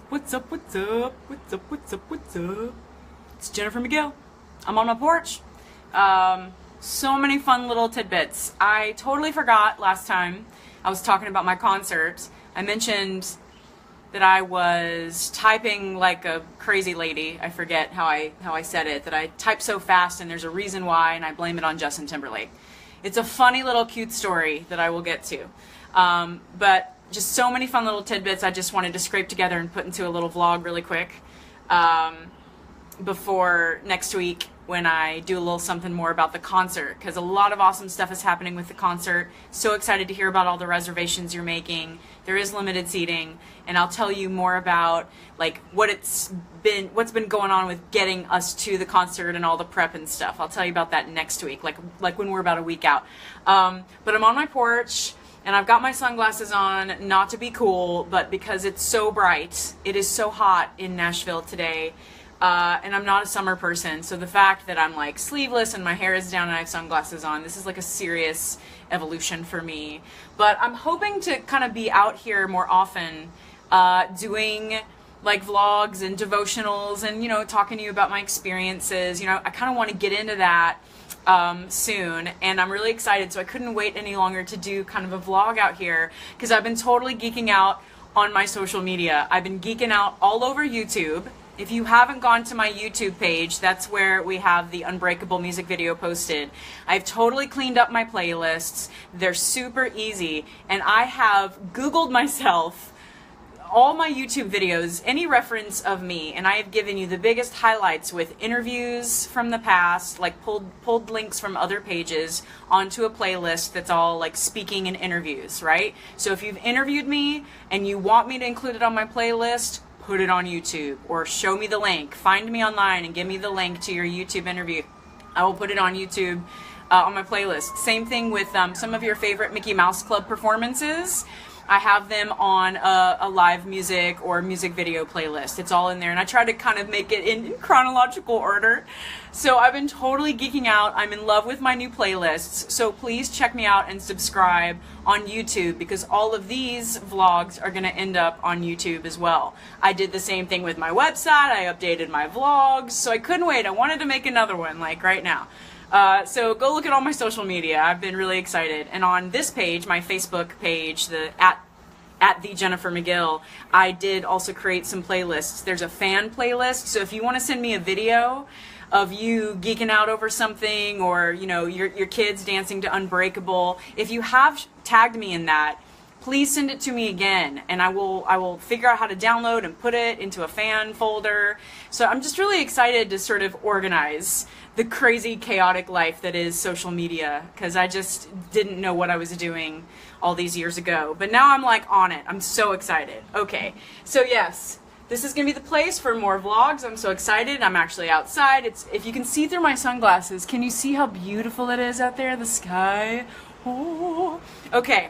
What's up, what's up, what's up, what's up, what's up? It's Jennifer McGill. I'm on my porch. So many fun little tidbits. I totally forgot last time I was talking about my concert. I mentioned that I was typing like a crazy lady. I forget how I said it, that I type so fast and there's a reason why, and I blame it on Justin Timberlake. It's a funny little cute story that I will get to. But just so many fun little tidbits I just wanted to scrape together and put into a little vlog really quick before next week when I do a little something more about the concert, because a lot of awesome stuff is happening with the concert. So excited to hear about all the reservations you're making. There is limited seating, and I'll tell you more about like what's been going on with getting us to the concert and all the prep and stuff. I'll tell you about that next week, like when we're about a week out. But I'm on my porch and I've got my sunglasses on, not to be cool, but because it's so bright. It is so hot in Nashville today. And I'm not a summer person, so the fact that I'm like sleeveless and my hair is down and I have sunglasses on, this is like a serious evolution for me. But I'm hoping to kind of be out here more often, doing like vlogs and devotionals and, you know, talking to you about my experiences. You know, I kind of want to get into that soon, and I'm really excited, so I couldn't wait any longer to do kind of a vlog out here, because I've been totally geeking out on my social media. I've been geeking out all over YouTube. If you haven't gone to my YouTube page, that's where we have the Unbreakable music video posted. I've totally cleaned up my playlists. They're super easy, and I have Googled myself all my YouTube videos, any reference of me, and I have given you the biggest highlights with interviews from the past, like pulled links from other pages onto a playlist that's all like speaking and interviews, right? So if you've interviewed me and you want me to include it on my playlist, put it on YouTube, or show me the link. Find me online and give me the link to your YouTube interview. I will put it on YouTube on my playlist. Same thing with some of your favorite Mickey Mouse Club performances. I have them on a live music or music video playlist. It's all in there, and I try to kind of make it in chronological order. So I've been totally geeking out. I'm in love with my new playlists. So please check me out and subscribe on YouTube, because all of these vlogs are going to end up on YouTube as well. I did the same thing with my website. I updated my vlogs, so I couldn't wait. I wanted to make another one like right now. So go look at all my social media. I've been really excited. And on this page, my Facebook page, the at the Jennifer McGill, I did also create some playlists. There's a fan playlist. So if you want to send me a video of you geeking out over something, or you know, your kids dancing to Unbreakable, if you have tagged me in that, please send it to me again, and I will figure out how to download and put it into a fan folder. So I'm just really excited to sort of organize the crazy, chaotic life that is social media, because I just didn't know what I was doing all these years ago. But now I'm like on it. I'm so excited. Okay, so yes, this is gonna be the place for more vlogs. I'm so excited. I'm actually outside. If you can see through my sunglasses, can you see how beautiful it is out there, the sky? Oh. Okay.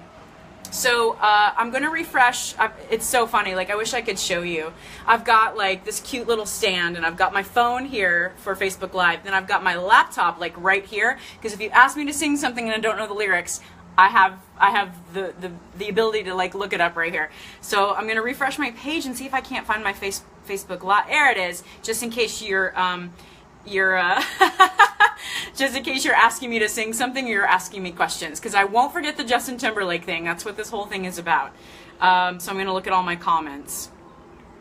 So I'm gonna refresh. It's so funny, like I wish I could show you. I've got like this cute little stand, and I've got my phone here for Facebook Live, then I've got my laptop like right here, because if you ask me to sing something and I don't know the lyrics, I have the ability to like look it up right here. So I'm gonna refresh my page and see if I can't find my Facebook Live. There it is, just in case you're just in case you're asking me to sing something, or you're asking me questions, because I won't forget the Justin Timberlake thing. That's what this whole thing is about. So I'm going to look at all my comments,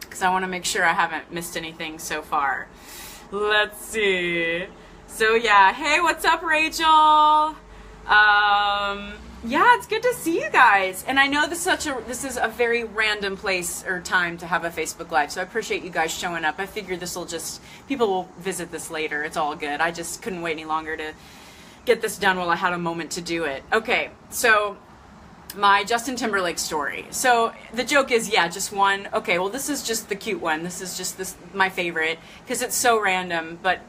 because I want to make sure I haven't missed anything so far. Let's see. So yeah, hey, what's up, Rachel? Yeah, it's good to see you guys. And I know this is a very random place or time to have a Facebook Live, so I appreciate you guys showing up. I figure people will visit this later. It's all good. I just couldn't wait any longer to get this done while I had a moment to do it. Okay, so my Justin Timberlake story. So the joke is, yeah, just one. Okay, well, this is just the cute one. This is just my favorite, because it's so random. But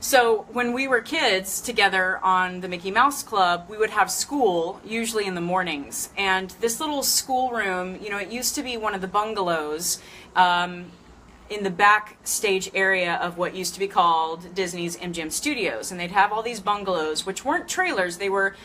so when we were kids together on the Mickey Mouse Club, we would have school, usually in the mornings. And this little schoolroom, you know, it used to be one of the bungalows in the backstage area of what used to be called Disney's MGM Studios. And they'd have all these bungalows, which weren't trailers. They were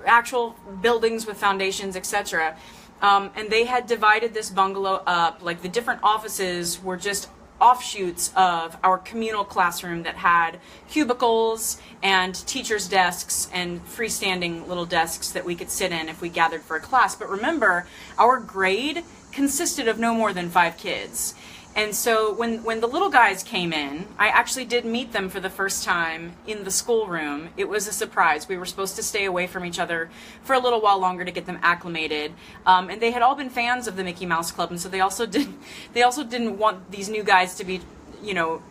actual buildings with foundations, etc. And they had divided this bungalow up. Like, the different offices were just offshoots of our communal classroom that had cubicles and teachers' desks and freestanding little desks that we could sit in if we gathered for a class. But remember, our grade consisted of no more than 5 kids. And so when the little guys came in, I actually did meet them for the first time in the schoolroom. It was a surprise. We were supposed to stay away from each other for a little while longer to get them acclimated. And they had all been fans of the Mickey Mouse Club, and so they also didn't want these new guys to be, you know,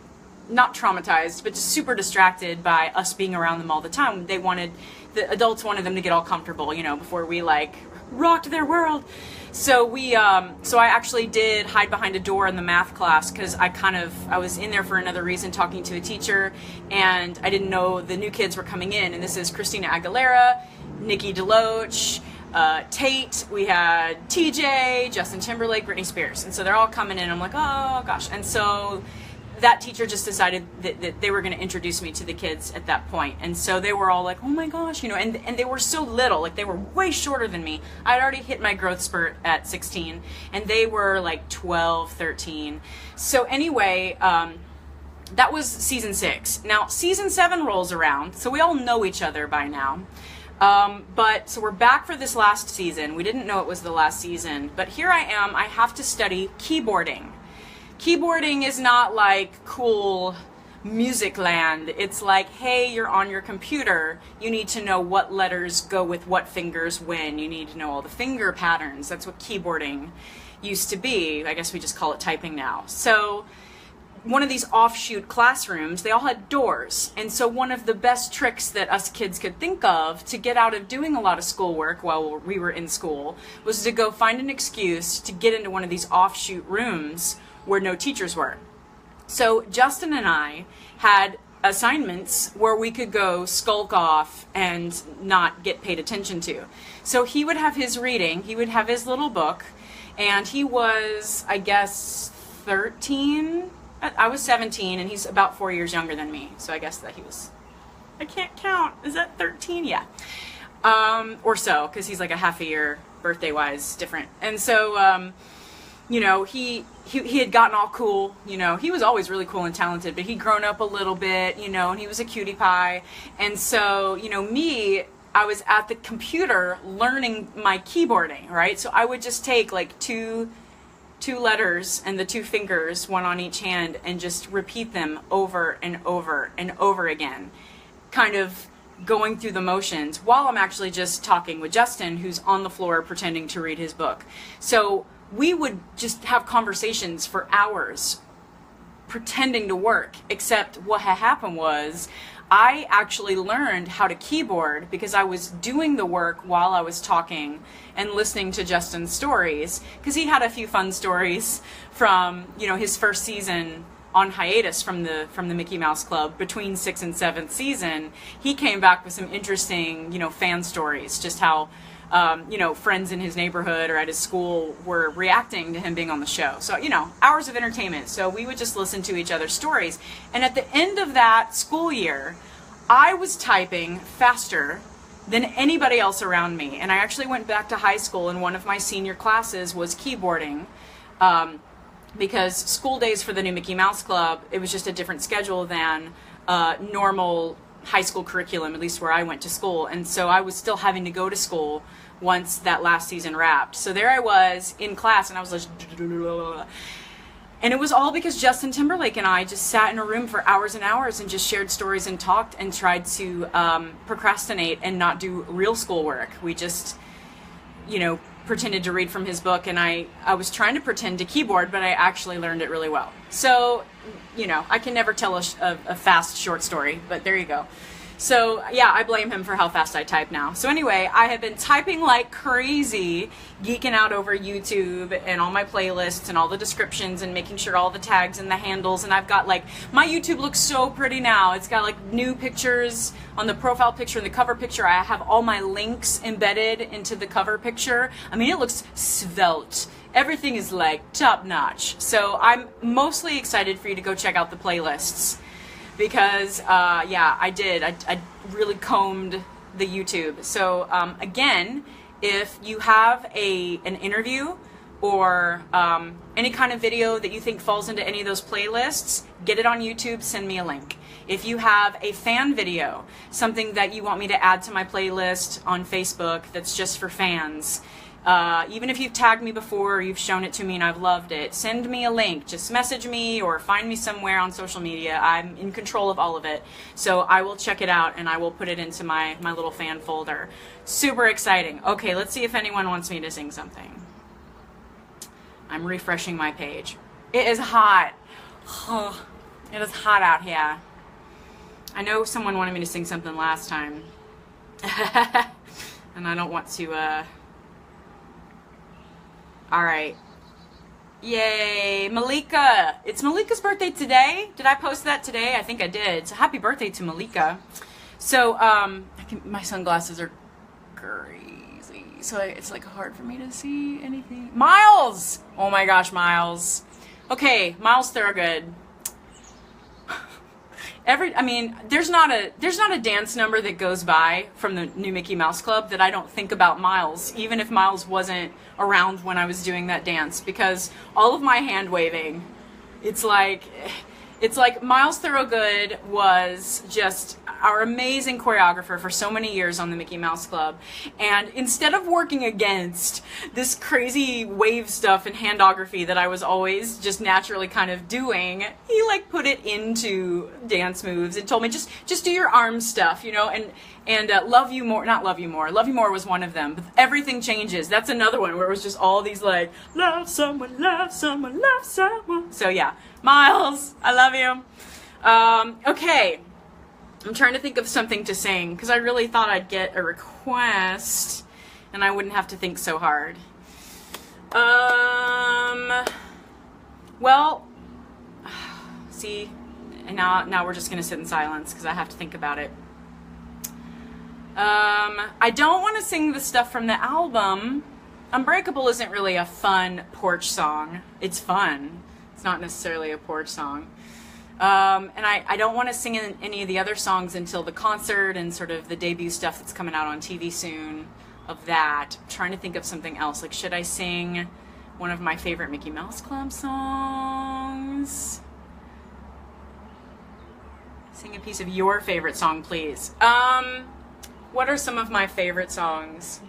not traumatized, but just super distracted by us being around them all the time. The adults wanted them to get all comfortable, you know, before we like rocked their world. So I actually did hide behind a door in the math class because I was in there for another reason, talking to a teacher, and I didn't know the new kids were coming in. And this is Christina Aguilera, Nikki DeLoach, Tate, we had TJ, Justin Timberlake, Britney Spears. And so they're all coming in. I'm like, oh gosh. And so that teacher just decided that they were going to introduce me to the kids at that point. And so they were all like, oh my gosh, you know, and they were so little, like they were way shorter than me. I'd already hit my growth spurt at 16 and they were like 12, 13. So anyway, that was season 6. Now season 7 rolls around, so we all know each other by now. But so we're back for this last season. We didn't know it was the last season, but here I am. I have to study keyboarding. Keyboarding is not like cool music land. It's like, hey, you're on your computer. You need to know what letters go with what fingers when. You need to know all the finger patterns. That's what keyboarding used to be. I guess we just call it typing now. So one of these offshoot classrooms, they all had doors. And so one of the best tricks that us kids could think of to get out of doing a lot of schoolwork while we were in school was to go find an excuse to get into one of these offshoot rooms where no teachers were. So Justin and I had assignments where we could go skulk off and not get paid attention to. So he would have his reading, he would have his little book, and he was, I guess, 13. I was 17, and he's about 4 years younger than me. So I guess that he was, I can't count. Is that 13? Yeah. Or so, because he's like a half a year birthday-wise different. And so, you know, he had gotten all cool, you know, he was always really cool and talented, but he'd grown up a little bit, you know, and he was a cutie pie. And so, you know, I was at the computer learning my keyboarding, right? So I would just take like two letters and the 2 fingers, one on each hand, and just repeat them over and over and over again, kind of going through the motions while I'm actually just talking with Justin, who's on the floor pretending to read his book. So we would just have conversations for hours pretending to work, except what had happened was I actually learned how to keyboard because I was doing the work while I was talking and listening to Justin's stories, because he had a few fun stories from, you know, his first season on hiatus from the Mickey Mouse Club between 6th and 7th season. He came back with some interesting, you know, fan stories, just how you know, friends in his neighborhood or at his school were reacting to him being on the show. So, you know, hours of entertainment. So we would just listen to each other's stories. And at the end of that school year, I was typing faster than anybody else around me. And I actually went back to high school, and one of my senior classes was keyboarding. Because school days for the new Mickey Mouse Club, it was just a different schedule than normal high school curriculum, at least where I went to school. And so I was still having to go to school once that last season wrapped. So there I was in class, and I was like, and it was all because Justin Timberlake and I just sat in a room for hours and hours and just shared stories and talked and tried to procrastinate and not do real schoolwork. We just, you know, pretended to read from his book, and I was trying to pretend to keyboard, but I actually learned it really well. So, you know, I can never tell a fast short story, but there you go. So yeah, I blame him for how fast I type now. So anyway, I have been typing like crazy, geeking out over YouTube and all my playlists and all the descriptions and making sure all the tags and the handles. And I've got like, my YouTube looks so pretty now. It's got like new pictures on the profile picture and the cover picture. I have all my links embedded into the cover picture. I mean, it looks svelte. Everything is like top notch. So I'm mostly excited for you to go check out the playlists. Because, yeah, I did. I really combed the YouTube. So, again, If you have an interview or any kind of video that you think falls into any of those playlists, get it on YouTube, send me a link. If you have a fan video, something that you want me to add to my playlist on Facebook that's just for fans, even if you've tagged me before or you've shown it to me and I've loved it, send me a link. Just message me or find me somewhere on social media. I'm in control of all of it. So I will check it out and I will put it into my little fan folder. Super exciting. Okay, let's see if anyone wants me to sing something. I'm refreshing my page. It is hot. It is hot out here. I know someone wanted me to sing something last time. And I don't want to, Alright. Yay, Malika. It's Malika's birthday today. Did I post that today? I think I did. So happy birthday to Malika. So, my sunglasses are crazy. So it's like hard for me to see anything. Miles! Oh my gosh, Miles. Okay, Miles Thorogood. There's not a dance number that goes by from the new Mickey Mouse Club that I don't think about Miles, even if Miles wasn't around when I was doing that dance, because all of my hand waving, it's like Miles Thorogood was just our amazing choreographer for so many years on the Mickey Mouse Club, and instead of working against this crazy wave stuff and handography that I was always just naturally kind of doing, he like put it into dance moves and told me just do your arm stuff, you know, and Love You More, not Love You More, Love You More was one of them, but Everything Changes, that's another one where it was just all these like, love someone, love someone, love someone. So yeah, Miles, I love you. Okay, I'm trying to think of something to sing because I really thought I'd get a request and I wouldn't have to think so hard. Well, see, and now we're just gonna sit in silence because I have to think about it. I don't want to sing the stuff from the album. Unbreakable isn't really a fun porch song. It's fun. It's not necessarily a porch song. And I don't want to sing in any of the other songs until the concert and sort of the debut stuff that's coming out on TV soon of that. I'm trying to think of something else. Like, should I sing one of my favorite Mickey Mouse Club songs? Sing a piece of your favorite song, please. What are some of my favorite songs?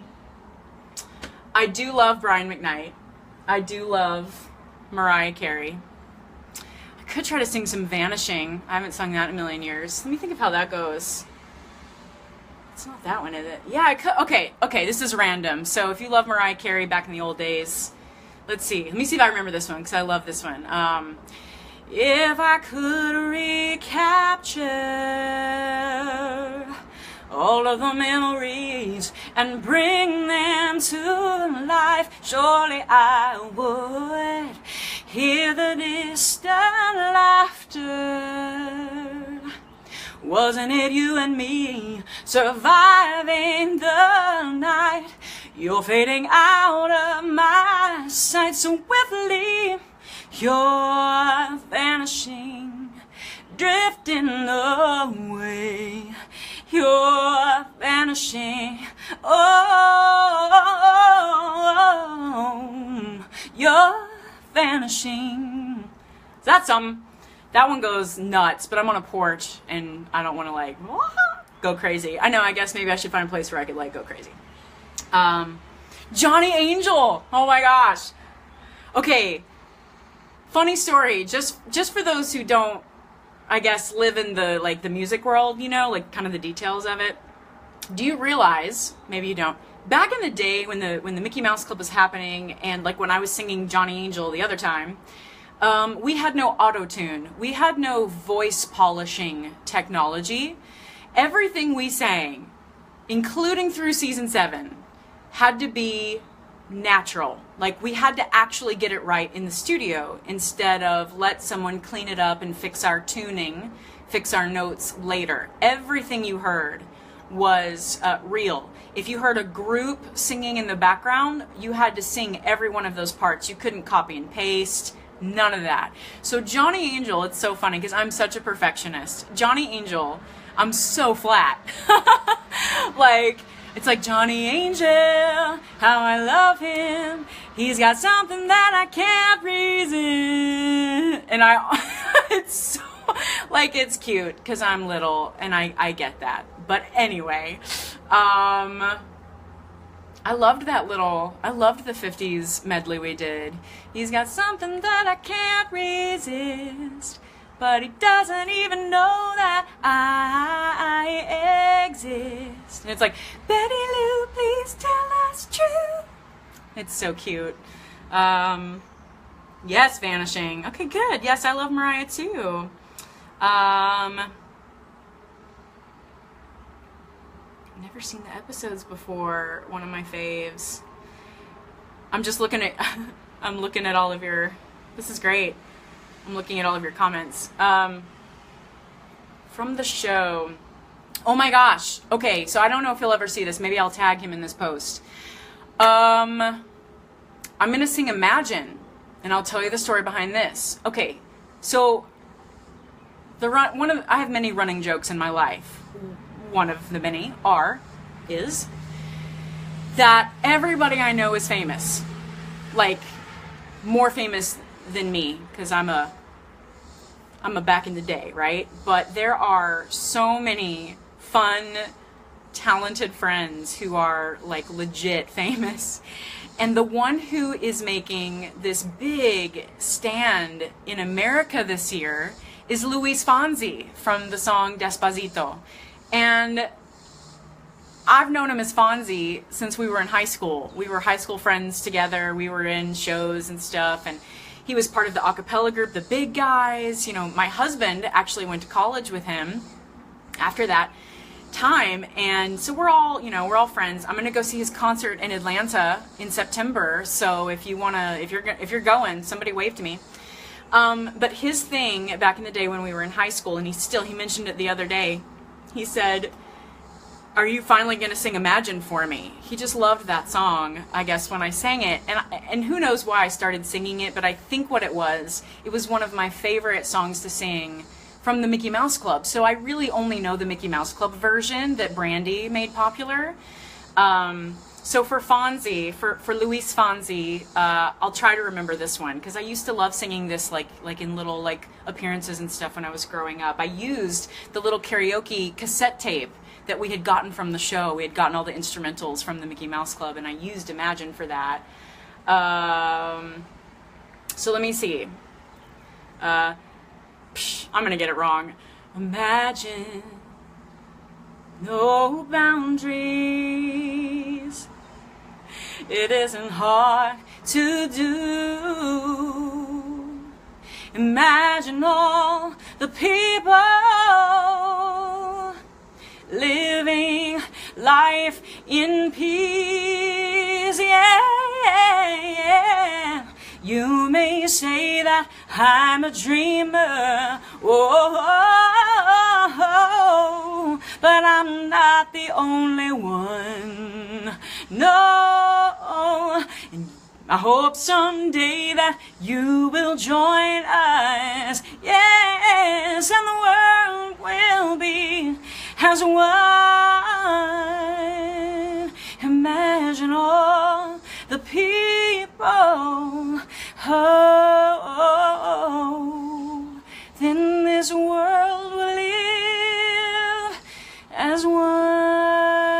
I do love Brian McKnight. I do love Mariah Carey. I could try to sing some Vanishing. I haven't sung that in a million years. Let me think of how that goes. It's not that one, is it? Yeah, I could. Okay, this is random. So if you love Mariah Carey back in the old days, let's see. Let me see if I remember this one, because I love this one. If I could recapture all of the memories and bring them to life, surely I would hear the distant laughter. Wasn't it you and me surviving the night? You're fading out of my sight so swiftly. You're vanishing, drifting away. You're vanishing, oh, you're vanishing. That's that one goes nuts, but I'm on a porch and I don't want to like go crazy. I know, I guess maybe I should find a place where I could like go crazy. Johnny Angel, oh my gosh. Okay, funny story, just for those who don't, I guess, live in the like the music world, you know, like kind of the details of it. Do you realize, maybe you don't, back in the day when the Mickey Mouse Club was happening and like when I was singing Johnny Angel the other time, we had no auto-tune. We had no voice polishing technology. Everything we sang, including through season 7, had to be natural. Like, we had to actually get it right in the studio instead of let someone clean it up and fix our tuning, fix our notes later. Everything you heard was real. If you heard a group singing in the background, you had to sing every one of those parts. You couldn't copy and paste, none of that. So Johnny Angel, it's so funny because I'm such a perfectionist. Johnny Angel, I'm so flat. Like, It's like Johnny Angel, how I love him. He's got something that I can't resist. And it's so, like, it's cute because I'm little and I get that. But anyway, I loved the 50s medley we did. He's got something that I can't resist. But he doesn't even know that I exist. And it's like, Betty Lou, please tell us true. It's so cute. Yes, Vanishing. Okay, good. Yes, I love Mariah too. Never seen the episodes before. One of my faves. I'm just looking at, I'm looking at all of your, this is great. I'm looking at all of your comments. From the show. Oh my gosh. Okay, so I don't know if he'll ever see this. Maybe I'll tag him in this post. I'm going to sing Imagine, and I'll tell you the story behind this. Okay, so I have many running jokes in my life. One of the many is that everybody I know is famous. Like, more famous than me, because I'm a back in the day, right? But there are so many fun, talented friends who are like legit famous. And the one who is making this big stand in America this year is Luisfonsi from the song Despacito. And I've known him as Fonsi since we were in high school. We were high school friends together. We were in shows and stuff, and he was part of the a cappella group, The Big Guys. You know, my husband actually went to college with him after that time, and so we're all friends. I'm gonna go see his concert in Atlanta in September. So if you're going, somebody wave to me. But his thing back in the day when we were in high school, and he mentioned it the other day. He said, "Are you finally going to sing Imagine for me?" He just loved that song, I guess, when I sang it. And who knows why I started singing it, but I think what it was one of my favorite songs to sing from the Mickey Mouse Club. So I really only know the Mickey Mouse Club version that Brandy made popular. So for Fonsi, for Luis Fonsi, I'll try to remember this one, because I used to love singing this like in little like appearances and stuff when I was growing up. I used the little karaoke cassette tape that we had gotten from the show. We had gotten all the instrumentals from the Mickey Mouse Club, and I used Imagine for that. So let me see. I'm gonna get it wrong. Imagine no boundaries. It isn't hard to do. Imagine all the people living life in peace. Yeah. You may say that I'm a dreamer, oh, but I'm not the only one. No, and I hope someday that you will join us. Yes, and the world will be as one. Imagine all the people, oh, then this world will live as one.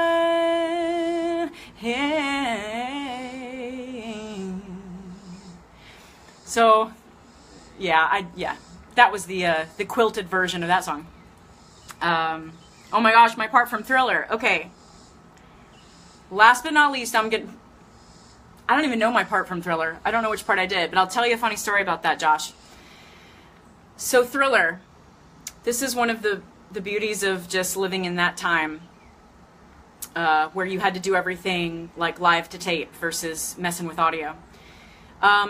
Yeah. So, yeah, that was the quilted version of that song. Oh my gosh, my part from Thriller. Okay. Last but not least, I don't even know my part from Thriller. I don't know which part I did, but I'll tell you a funny story about that, Josh. So Thriller, this is one of the beauties of just living in that time, where you had to do everything like live to tape versus messing with audio.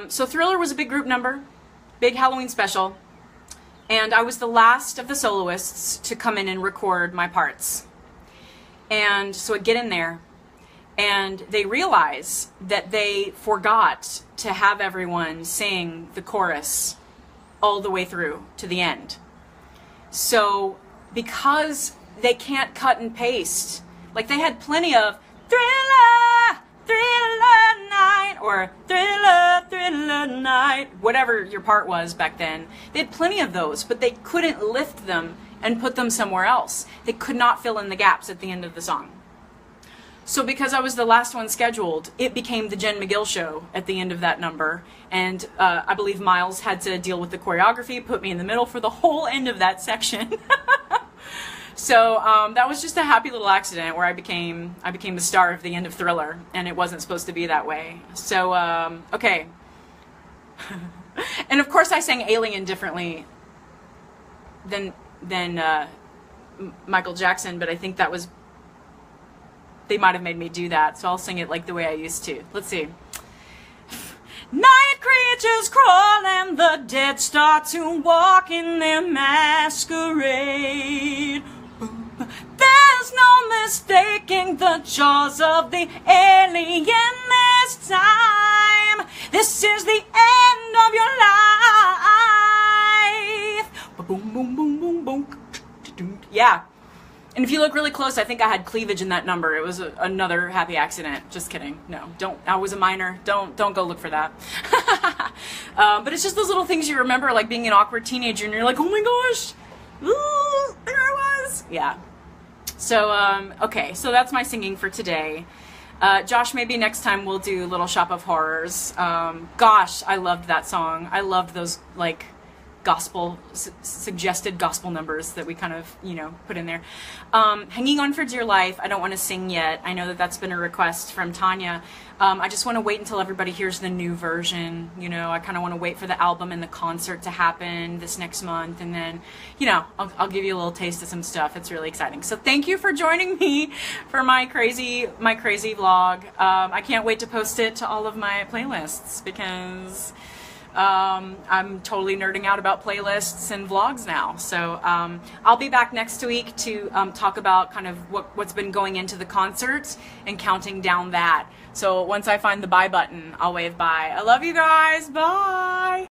So Thriller was a big group number, big Halloween special, and I was the last of the soloists to come in and record my parts. And so I get in there, and they realize that they forgot to have everyone sing the chorus all the way through to the end. So because they can't cut and paste, like they had plenty of Thriller, Thriller Night, or Thriller, Thriller Night, whatever your part was back then. They had plenty of those, but they couldn't lift them and put them somewhere else. They could not fill in the gaps at the end of the song. So because I was the last one scheduled, it became the Jen McGill show at the end of that number. And I believe Miles had to deal with the choreography, put me in the middle for the whole end of that section. So that was just a happy little accident where I became the star of the end of Thriller, and it wasn't supposed to be that way. So, okay. And of course I sang Alien differently than Michael Jackson, but I think that was, they might have made me do that, so I'll sing it like the way I used to. Let's see. Night creatures crawl and the dead start to walk in their masquerade. There's no mistaking the jaws of the alien this time. This is the end of your life. Boom, boom, boom, boom, boom. Yeah. And if you look really close, I think I had cleavage in that number. It was another happy accident. Just kidding. No, don't. I was a minor. Don't go look for that. But it's just those little things you remember, like being an awkward teenager, and you're like, oh my gosh, ooh, there I was. Yeah. So, okay, so that's my singing for today. Josh, maybe next time we'll do Little Shop of Horrors. Gosh, I loved that song. I loved those, like, gospel, suggested gospel numbers that we kind of, you know, put in there. Hanging On for Dear Life, I don't want to sing yet. I know that that's been a request from Tanya. I just want to wait until everybody hears the new version. You know, I kind of want to wait for the album and the concert to happen this next month, and then, you know, I'll give you a little taste of some stuff. It's really exciting. So thank you for joining me for my crazy vlog. I can't wait to post it to all of my playlists, because I'm totally nerding out about playlists and vlogs now. So I'll be back next week to talk about kind of what's been going into the concerts and counting down that. So once I find the bye button, I'll wave bye. I love you guys. Bye.